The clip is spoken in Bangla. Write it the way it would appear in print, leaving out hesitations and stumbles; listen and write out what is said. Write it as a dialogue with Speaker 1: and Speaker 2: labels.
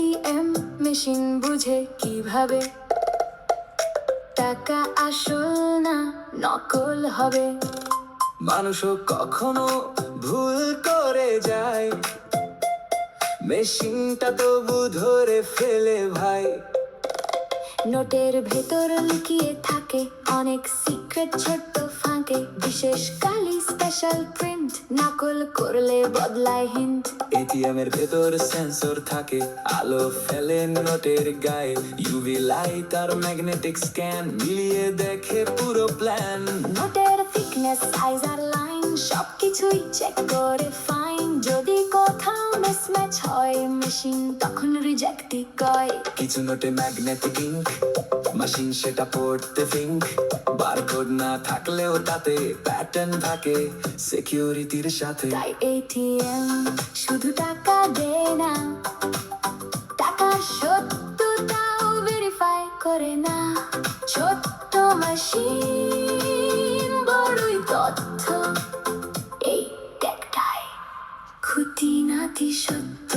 Speaker 1: এটিএম মেশিন বুঝে কিভাবে টাকা আসল না নকল হবে।
Speaker 2: মানুষও কখনো ভুল করে যায়, মেশিনটা তবু ধরে ফেলে ভাই।
Speaker 1: নোটের ভেতর লুকিয়ে থাকে অনেক সিক্রেট ছোট্ট ফাঁকে, বিশেষ কালি স্পেশাল প্রিন্ট, নকল করলে বদলায় হিন্ট।
Speaker 2: এটিএম এর ভেতর সেন্সর থাকে, আলো ফেলে নোটের গায়ে, ইউভি লাইট আর ম্যাগনেটিক স্ক্যান মিলিয়ে দেখে পুরো প্ল্যান।
Speaker 1: নোটের থিকনেস সাইজ আর লাইন সবকিছুই চেক করে ফাইন, যদি কোথাও মিসম্যাচ হয় মেশিন তখন রিজেক্টই কয়।
Speaker 2: কিছু নোটে ম্যাগনেটিক ইঙ্ক, মেশিন সেটা পড়তে ফিঙ্ক, বারকোড না থাকলেও তাতে প্যাটার্ন থাকে সিকিউরিটির সাথে।
Speaker 1: তাই এটিএম শুধু টাকা দেয় না, টাকার সত্যতাও ভেরিফাই করে না। ছোট্ট মেশিন বড়ই তথ্য, এই টেকটাই খুঁটিনাটি সত্য।